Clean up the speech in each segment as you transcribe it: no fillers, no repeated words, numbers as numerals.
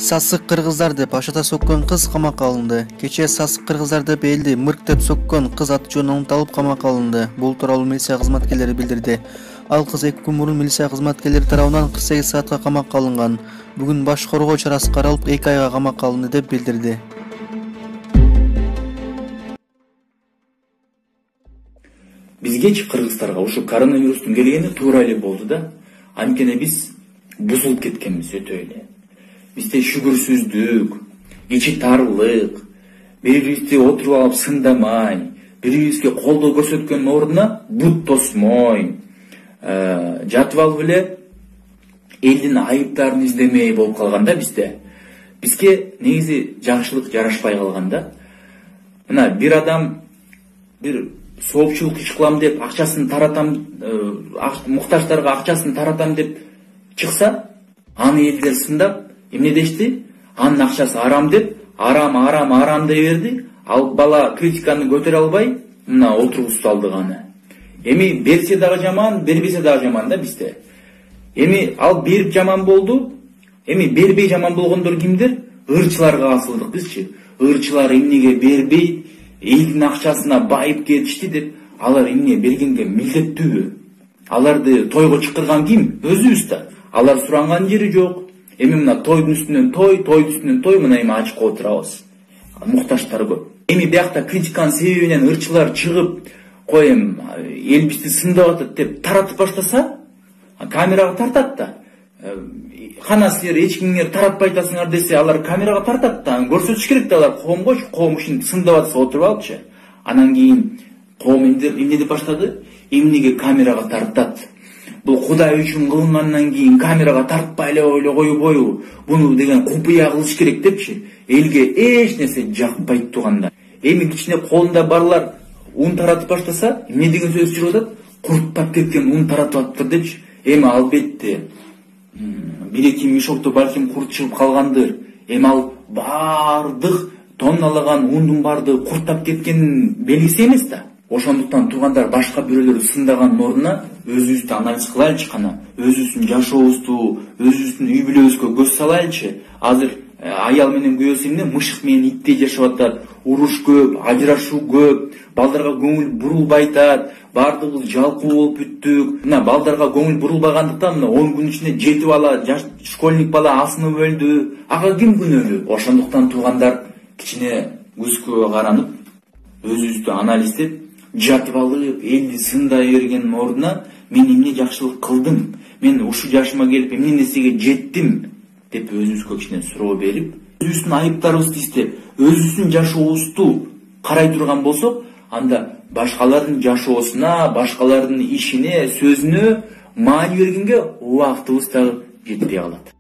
Сасык кыргыздар деп ашата соккон кыз камакка алынды. Кечээ сасык кыргыздар деп элди мырк деп соккон кыз аты жөнүн унутулуп камакка алынды. Бул тууралуу милиция кызматкерлери билдирди. Ал кыз 2 күн мурун милиция кызматкерлери тарабынан 48 саатка камакка алынган. Бүгүн баш коргоо чарасы каралып 2 айга камакка алынды деп билдирди. Бизгечи кыргыздарга ушу коронавирустун келгени туура эле болду да. Анткени биз бузулуп кеткенбиз өтө эле. Бизде шүгүрсүздүк, ичи тарлык, бири-бирибизди отуруп алып сындамай, бири-бирибизге колдоо көрсөткөндүн ордуна бут тосмой, жатып алып эле элдин айыптарын издемей болуп калган да бизде. Бизге негизи жакшылык жарашпай калган да. Мына бир адам бир соопчулук иш кылам деп акчасын таратам, муктаждарга акчасын таратам деп чыкса, аны элдер сындап эмне дешти? Анын акчасы арам деп, арам дей берди. Ал бала критиканы көтөрө албай, мына отургузуп салдык аны. Эми берсе дагы жаман, бербесе дагы жаман да бизде. Эми ал берип жаман болду. Эми бербей жаман болгондор кимдер? Ырчыларга асылдык бизчи. Ырчылар эмнеге бербейт, элдин акчасына байып кетишти деп, алар эмне бергенге милдеттүүбү? Аларды тойго чакырган ким? Өзүбүз да. Алар суранган жери жок. Эми мына тойдун үстүнөн той, мына эми ачык отурабыз. Муктаждар көп. Эми биякта критиканын себебинен ырчылар чыгып, коем эл бизди сындап атат деп таратып баштаса, камерага тартат да. Кана силер эч кимге таратпай атасыңар десе, алар камерага тартат да. Көрсөтүш керек да, алар коомгочу, коом ушинтип сындап атса отуруп алыпчы. Анан кийин коом эмне деп баштады? Эмнеге камерага тартат? Бул Кудай үчүн кылынгандан кийин камерага тартпай эле койбойбу? Буну деген купуя кылыш керек депчи. Элге эч нерсе жакпайт туганда. Эми кичине колунда барлар ун таратып баштаса, эмне деген сөз чыгып атат? Курттап кеткен ун таратып атыптыр депчи. Эми албетте бир-эки мешокто балким курт чыгып калгандыр. Эми ал бардык тонналаган ундун бардыгы курттап кеткенин белгиси эмес да. Ошондуктан туугандар башка бирөөлөрдү сындаган ордуна өзүбүздү анализ кылайлычы кана. Өзүбүздүн жашообузду, өзүбүздүн үй бүлөбүзгө көз салайлычы. Азыр аял менен күйөөсү эмне мышык менен иттей жашап атат. Уруш көп, ажырашуу көп, балдарга көңүл бурулбай атат. Бардыгыбыз жалкоо болуп бүттүк. Мына балдарга көңүл бурулбагандыктан мына 10 күн ичинде 7 бала, школьник бала асынып өлдү. Ага ким күнөөлүү? Ошондуктан туугандар кичине көзгө каранып, өзүбүздү анализдеп, жатып алып, элди сындай бергендин ордуна мен эмне жакшылык кылдым, мен ушу жашыма келип эмне нерсеге жеттим деп өзүбүзгө кичине суроо берип, өзүбүздүн айыптарыбызды издеп, өзүбүздүн жашообузду карай турган болсок, анда башкалардын жашоосуна, башкалардын ишине, сөзүнө маани бергенге убактыбыз дагы жетпей калат.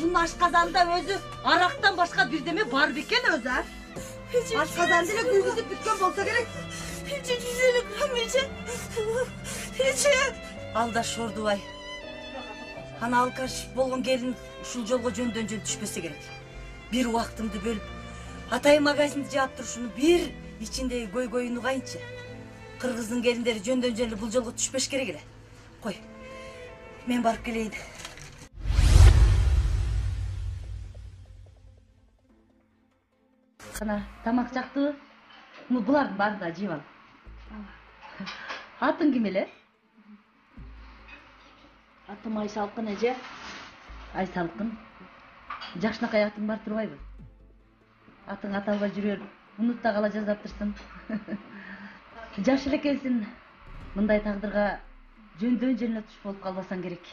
Bunun aşkazanda özü araktan başka bir deme var beken özel. Aşkazandıyla gülgüzüp bütken bolsa gerek. Hiç güzeli kıramayacak. Hiç. Al da şordu vay. Hana alkaş bolgun gelin uşul jolga jöndөн düşpese gerek. Bir vaktımdı bölüp Atay magazinde jap turuşunu bir içindeki goy-goyunu kayınçı. Kırgızdın gelinleri jöndön bu jolga düşpеш gerek ele. Koy. Men barıp geleydi. Kana tamak çaktı. Bulardın bari da jivan. Atın kim ele? Atım Aysalkın Ece. Aysalkın. Жакшынакай атың бар турбайбы? Атың аталбай жүрөр, унут да кала жазаптырсың. Жаш эле экенсиң. Мындай тагдырга жөндөн жерине туш болуп калбасаң керек.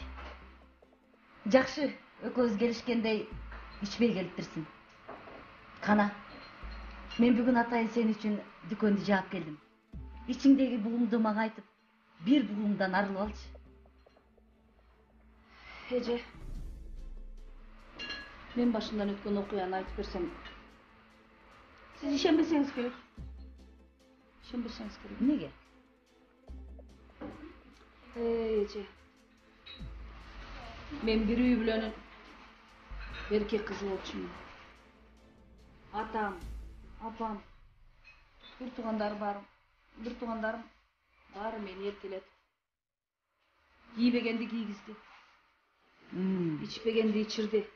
Жакшы, экөөбүз келишкендей ичпей келиптирсиң. Кана, мен бүгүн атайын сен үчүн дүкөндү жаап келдим. Ичиңдеги бугуңду мага айтып, бир бугуңдан арылып алчы. Ece. Men başından ötken okuyana aytıp bersem. Siz işenbeseniz gerek. İşenbeseniz gerek. Nege? Ece. Men bir üy bilen erkek kızı olmuşum. Atam, apam, bir tuğandarım bari meni ertelet. Giybegенди giygizdi. İçpegенди içirdi.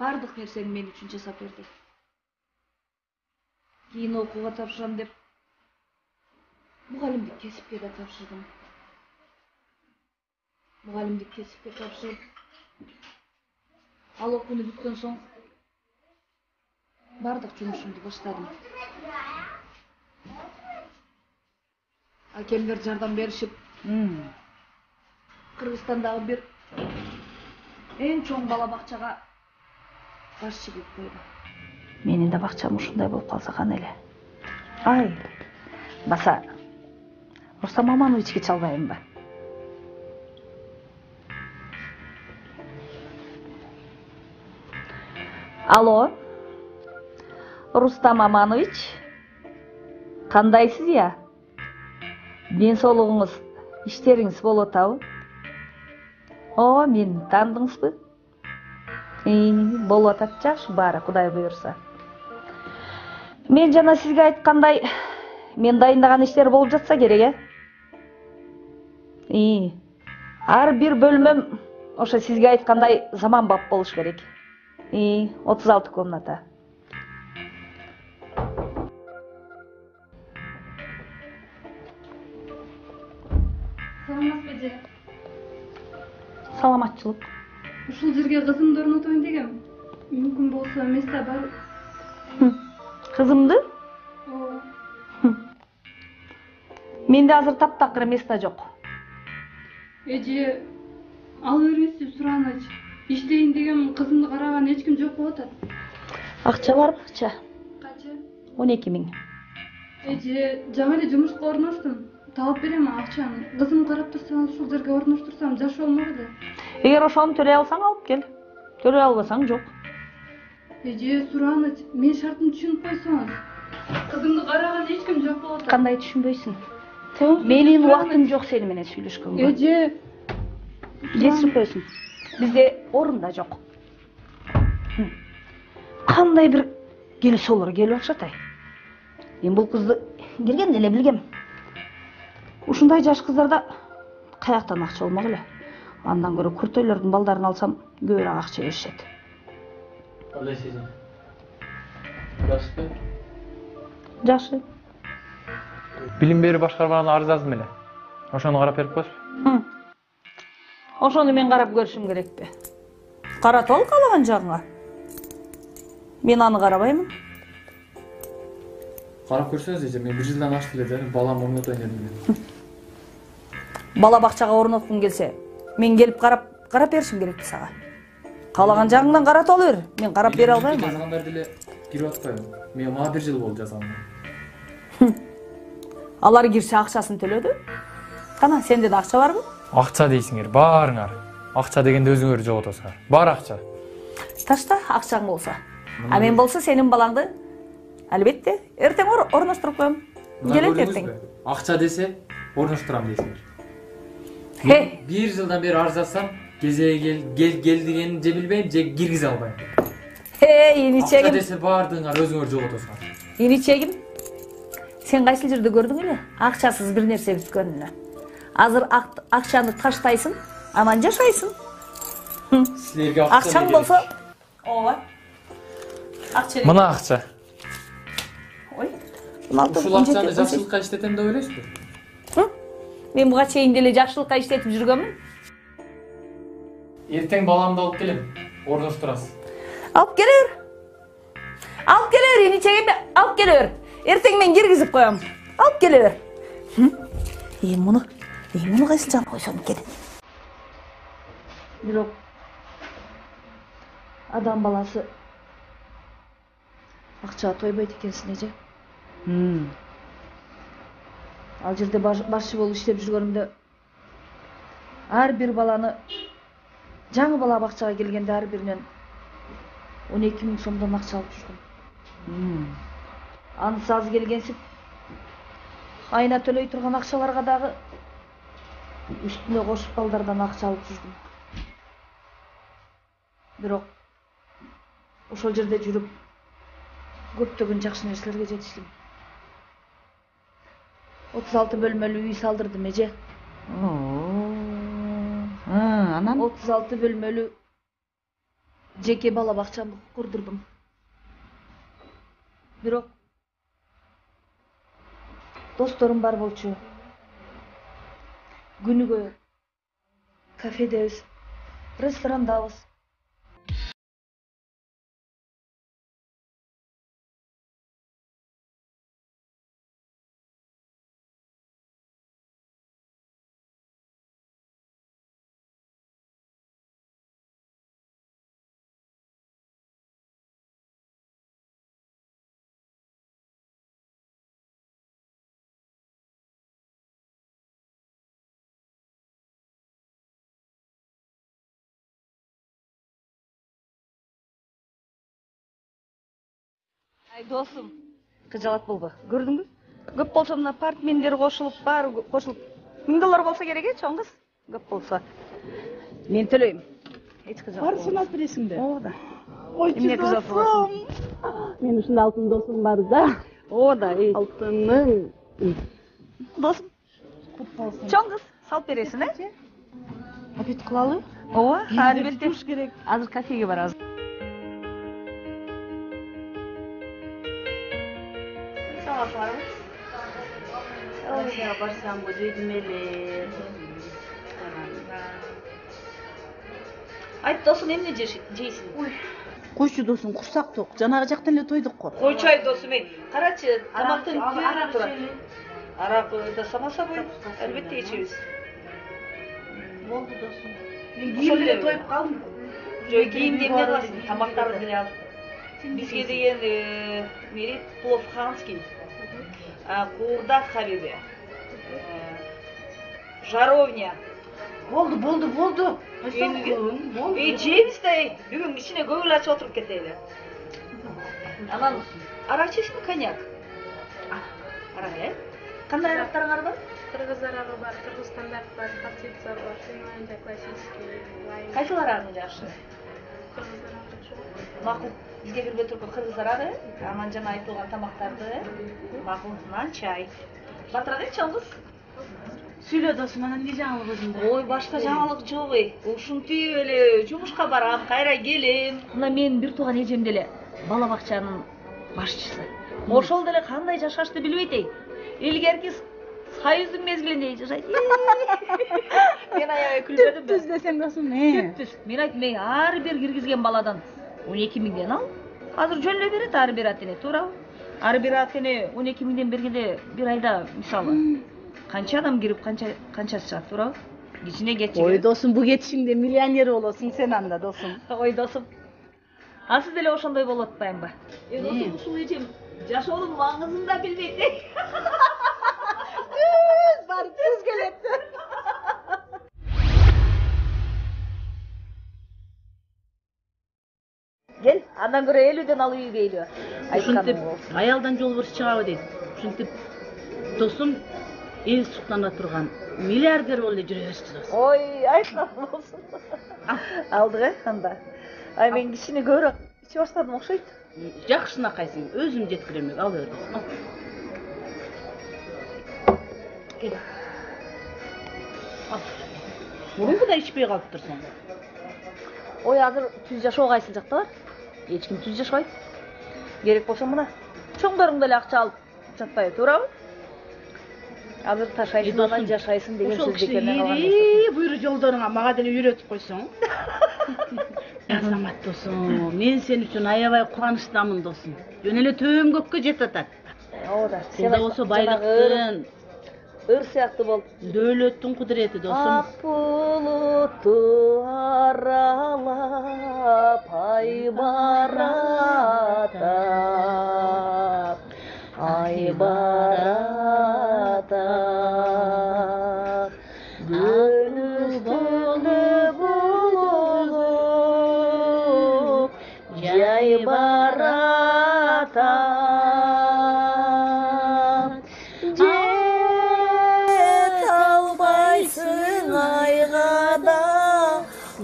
Бардык нерсени мен үчүн жасап берди. Кийин окууга тапшырам деп мугалимдик кесипке да тапшырдым. Мугалимдик кесипке тапшырып, ал окууну бүткөн соң бардык жумушумду баштадым. Акемдер жардам беришип, Кыргызстандагы бир эң чоң бала бакчага башчы кылып койду. Менин да бакчам ушундай болуп калса кана эле. Ай, баса Рустам Мамановичке чалбайбынбы? Алло, Рустам Маманович, кандайсыз я? Ден соолугуңуз, иштериңиз болуп атабы? О, мени таандыңызбы? Болуп атат, жакшы баары, Кудай буйрса. Мен жана сизге айткандай, мен дайындаган иштер болуп жатса керек, ар бир бөлмөм ошо сизге айткандай заманбап болуш керек. 36 комната. Саламатсызбы эже? Саламатчылык. Ушул жерге кызымды орнотоюн дегем. Мүмкүн болсо места бар. Кызымды? Ооба. Менде азыр таптакыр места жок. Эже, ал бербейсиз Сураныч. Иштейин дегем кызымды караган эч ким жок болуп атат. Акча барбы, акча? Канча? 12 000. Эже, жаңы эле жумушка орноштум. Таап берем акчаны. Кызым карап турсаңыз ушул жерге орноштурсам жакшы болмок эле. Эгер ошону төлөй алсаң алып кел. Төлөй албасаң жок. Эже, Сураныч, мен шартымды түшүнүп койсоңуз. Кызымды караган эч ким жок болуп атат. Кандай түшүнбөйсүң? Менин убактым жок сени менен сүйлөшкөнгө. Эже, Жетишип койсуң. Бизде орун да жок. Кандай бир келсолор келип атышат. Мен бул кызды келгенде эле билгем. Ушундай жаш кыздарда каяктан акча болмок эле. Андан көрө күртөйлөрдүн балдарын алсам көбүрөөк акча беришет. Кандай сезим? Жакшыбы? Жакшы. Билим берүү башкармаларына арыз жаздым эле. Ошону карап берип коесузбу? Ошону мен карап көрүшүм керекпи? Каратып ал каалаган жагыңа. Мен аны карабаймын. Карап көрсөңүз эже, мен 1 жылдан ашты эле, балам орнотоюн дедим. Бала бакчага орноткуң келсе, мен келип карап беришим керекпи сага? Каалаган жагыңдан каратып ала бер. Мен карап бере албайм. Жазгандар деле кирип атпайбы? Мен мага 1 жыл болду жазгам. Алар кирсе акчасын төлөдү. Кана, сенде да акча барбы? Акча дейсиңер, баарыңар. Акча дегенде өзүңөр жоготосуңар. Бар акча. Ташта акчаң болсо. А мен болсо сенин балаңды албетте эртең орноштуруп коем. Келет эртең. Акча десе, орноштурам дейсиңер. Хе, 1 жылдан бери арыз жазсам, кезеге кел дегенин же билбейм, же киргизе албайм. Акча иничегим. десе баардыгыңар өзүңөр жоготосуңар. Иничегим. Сен кайсы жерде көрдүң эле? Акчасыз бир нерсе бүткөнүнө. Азыр акчаны таштайсың, анан жашайсың. Силерге акча Акчаң болсо, ооба. Акча. Мына акча. Ой. Ушул акчаны жакшылыкка иштетем деп ойлойсузбу? Мен буга чейин деле жакшылыкка иштетип жүргөнмүн. Эртең баламды алып келем, орноштурасыз. Алып келе бер. Алып келе бер, иничегим, алып келе бер. Эртең мен киргизип коем. Алып келе бер. Муну кайсы жагына койсом экен? Бирок адам баласы акчага тойбойт экенсиң эже. Ал жерде башчы болуп иштеп жүргөнүмдө ар бир баланы жаңы бала бакчага келгенде ар биринен 12 000 сомдон акча алып жүрдүм. Анысы аз келгенсип айына төлөй турган акчаларга дагы үстүнө кошуп балдардан акча алып жүрдүм. Бирок ошол жерде жүрүп көптөгөн жакшы нерселерге жетиштим. 36 бөлмөлүү үй салдырдым эже. Анан 36 бөлмөлүү жеке бала бакчамды курдурдум. Бирок досторум бар болчу. Күнүгө кафедебиз, ресторандабыз. Ай досум, кыжалат болбо. Көрдүңбү? Көп болсо мына апартменттер кошулуп, баары кошулуп, $1000 болсо керек чоң кыз. Көп болсо. Мен төлөйм. Эч кыжалат. Барсын алып бересиңби? Оода. Эмне кыжалат болосуң? Мен ушундай алтын досум бар да. Оода. Алтының. Досум. Кут болсун. Чоң кыз, салып бересиң, Обед кылалы? Ооба, Албетте туш керек. Азыр кафеге барабыз. Барсам жейдим эле. Айт досум, эмне жейсиң? Койчу досум, курсак ток. Жанагы жактан эле тойдук го. Койчу ай досум, карачы, тамактын түйүнү турат. Арак да само собой, албетте ичебиз. Болду досум. Мен кийим эле тоюп калдым. Жок, кийимди эмне кыласың? Тамактарды деле ал. Бизге деген мерит плов ханский. Куурдак хабиби. Жаровня. Болду. Жейбиз да, бүгүн кичине көңүл ачып отуруп кетели. Анан арак ичесиңби, коньяк? Арак эле? Кандай арактарыңар бар? Кыргыз арагы бар, кыргыз стандарт бар, хасица бар, Финляндия классический, лайм. Кайсыл арагың жакшы? Кыргыз арагы жок. Макул. Бизге кирбей турган кыргыз арагы, анан жана айтылган тамактарды, макулунан чай. Батырак чоң кыз. Сүйлө досум, анан эмне жаңылык өзүндө? Ой, башка жаңылык жок эй. Ушинтип эле жумушка барам, кайра келем. Мына менин бир тууган эжем деле бала бакчанын башчысы. Ошол деле кандай жашашты билбейт эй. Илгерки союздун мезгилинде жашайт. Мен аябай күлбөдүмбү? Түз десең досум, Түз. Мен айттым, ар бир киргизген баладан 12.000 ал. Азыр жөн эле берет ар бир атене, туурабы? Ар бир атене 12.000 бергенде бир айда мисалы канча адам кирип канчасы чыгат, туурабы? Кичине кетчи. Ой досум, бу кетишиңде миллионер болосуң сен анда досум. Ой досум. А сиз деле ошондой болуп атпаймынбы? Досум, ушул эжем жашоонун маңызын да билбейт. Түз бар, түз келет. Кел, андан көрө 50ден алып ийбейлү. Ушинтип аялдан жолборс чыгабы дейт. Ушинтип досум эл суктана турган миллиардер болуп эле жүрө берсин досум. Ой, айткан болсун. Алдык анда. Ай мен кичине көбүрөөк иче баштадым окшойт. Жакшынакайсың, өзүм жеткиремек, ал бер досум. Кел. Мурунку да ичпей калыптырсың. Ой, азыр түз жашоо кайсы жакта бар? Эч ким түз жашабайт. Керек болсо мына чоңдоруң деле акча алып жатпайбы, туурабы? Азыр ташайсың, жашайсың деген сөз бекерден калган. Буйру жолдоруңа мага деле үйрөтүп койсоң. Азамат досум, мен сен үчүн аябай кубанычтамын досум. Жөн эле төм көккө жетип атат. Оода. Сен да болсо байлыктын, ыр сыяктуу бол. дөөлөттүн кудурети досум. Ак булутту аралап ай барата, ай барата. Гүл үстүндө булуп жай барата.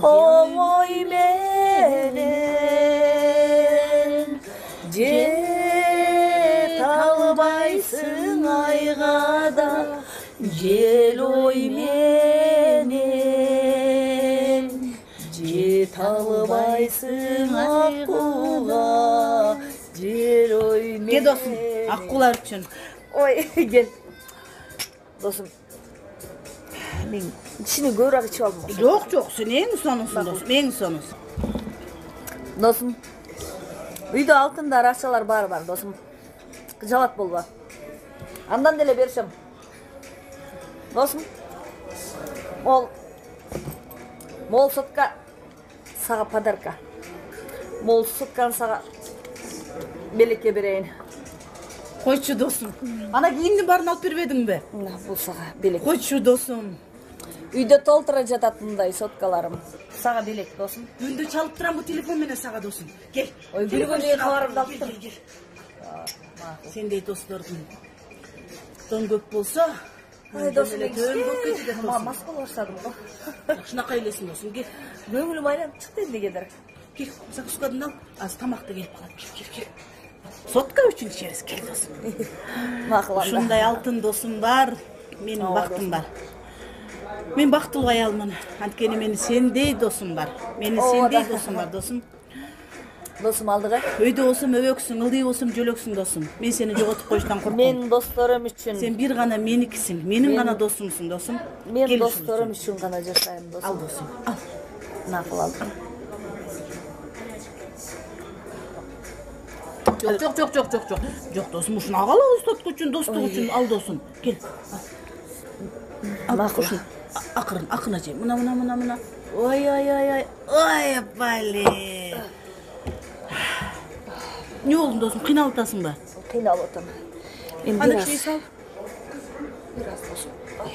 Oy menen jet albaysın ayga da жел ой менен жете албайсың аккуга жел ой менен. Ке досым, аккулар үчүн. Ой, кел. Досым, мен кичине көбүрөөк ичип алдым. Жок, сен эң сонусуң досым, эң сонус. Досым, үйдө алтындар, акчалар бар досым. Жалат болба. Андан деле беришем. Досым, мол сотка сага подарка. Мол сотканы сага белекке берейин. Койчу досым. Ана кийимдин баарын алып бербедиңби? Бул сага белек. Койчу досым. Үйдө толтура жатат мындай соткаларым. Сага белек досым. Күндө чалып турам бу телефон менен сага досым. Кел. Ой, күнүгө кабарымды алып тур. Сендей достордун тон көп болсо, Ой, досым, мас боло баштадым го. Шунака элесиң досым, кел. Көңүлүм айланып чыкты энди кедер. Кел, закускадан ал, аз тамакты келип калат. Кел. Сотка үчүн ичебиз, кел досым. Макул анда. Ушундай алтын досум бар, менин бактым бар. Мен бактылуу аялмын. Анткени менин сендей досум бар. Менин сендей досум бар, досум. Досум алдыга. Өйдө болсом өбөксүң, ылдый болсом жөлөксүң досум. Мен сени жоготуп коюштан корком. Мен досторум үчүн. Сен бир гана меникисиң, менин гана досумсуң, досум. Мен досторум үчүн гана жашайм, досум. Ал досум, ал. Макул алдым. Жок досум, ушуну агала устатку үчүн, достук үчүн ал досум. Кел. Макул. Акырын же. Мына. Ой, бали. Не болдун досум, кыйналып атасың ба? Кыйналып атам. Аны кичей сал. Бир аз досум. Ой.